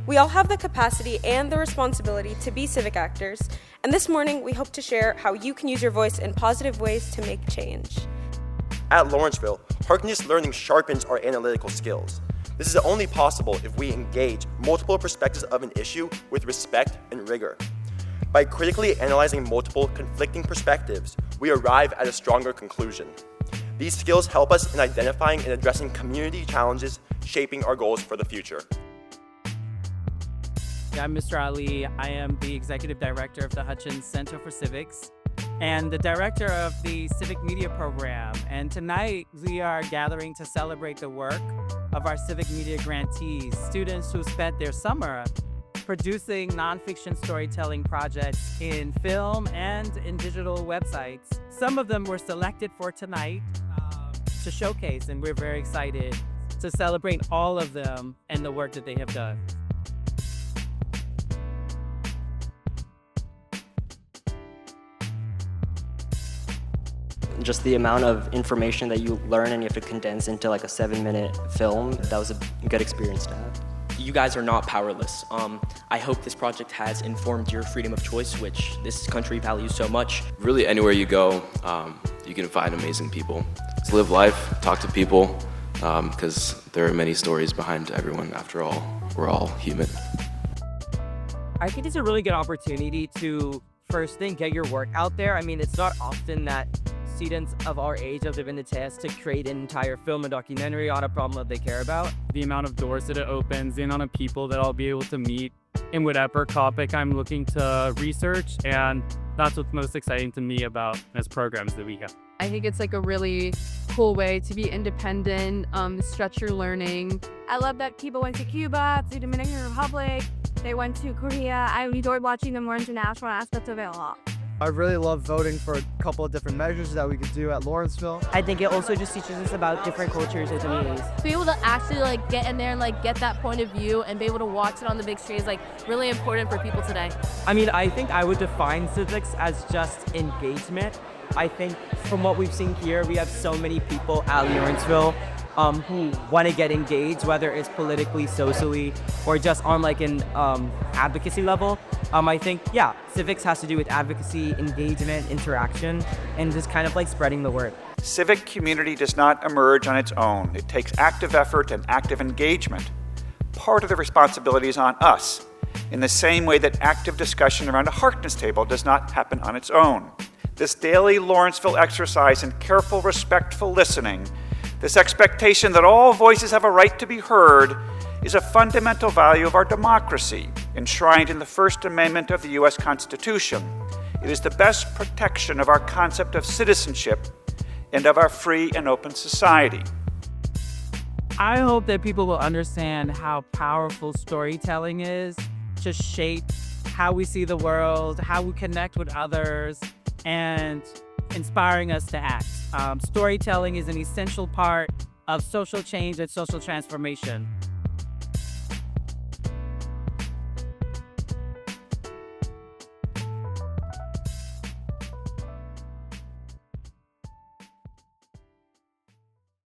We all have the capacity and the responsibility to be civic actors, and this morning we hope to share how you can use your voice in positive ways to make change. At Lawrenceville, Hutchins learning sharpens our analytical skills. This is only possible if we engage multiple perspectives of an issue with respect and rigor. By critically analyzing multiple conflicting perspectives, we arrive at a stronger conclusion. These skills help us in identifying and addressing community challenges, shaping our goals for the future. I'm Mr. Ali. I am the Executive Director of the Hutchins Center for Civics and the Director of the Civic Media program. And tonight we are gathering to celebrate the work of our Civic Media grantees, students who spent their summer producing nonfiction storytelling projects in film and in digital websites. Some of them were selected for tonight to showcase, and we're very excited to celebrate all of them and the work that they have done. Just the amount of information that you learn and you have to condense into like a 7-minute film, that was a good experience to have. You guys are not powerless. I hope this project has informed your freedom of choice, which this country values so much. Really, anywhere you go, you can find amazing people. So live life, talk to people, because there are many stories behind everyone. After all, we're all human. I think it's a really good opportunity to first thing get your work out there. I mean, it's not often that students of our age have given the chance to create an entire film and documentary on a problem that they care about. The amount of doors that it opens, the amount of people that I'll be able to meet in whatever topic I'm looking to research, and that's what's most exciting to me about these programs that we have. I think it's like a really cool way to be independent, stretch your learning. I love that people went to Cuba, to Dominican Republic, they went to Korea. I enjoyed watching the more international aspect of it a lot. I really love voting for a couple of different measures that we could do at Lawrenceville. I think it also just teaches us about different cultures and communities. To be able to actually get in there and get that point of view and be able to watch it on the big screen is really important for people today. I mean, I think I would define civics as just engagement. I think from what we've seen here, we have so many people at Lawrenceville who want to get engaged, whether it's politically, socially, or just on an advocacy level. I think, civics has to do with advocacy, engagement, interaction, and just kind of spreading the word. Civic community does not emerge on its own. It takes active effort and active engagement. Part of the responsibility is on us, in the same way that active discussion around a Hutchins table does not happen on its own. This daily Lawrenceville exercise in careful, respectful listening, this expectation that all voices have a right to be heard, is a fundamental value of our democracy, enshrined in the First Amendment of the U.S. Constitution. It is the best protection of our concept of citizenship and of our free and open society. I hope that people will understand how powerful storytelling is to shape how we see the world, how we connect with others, and inspiring us to act. Storytelling is an essential part of social change and social transformation.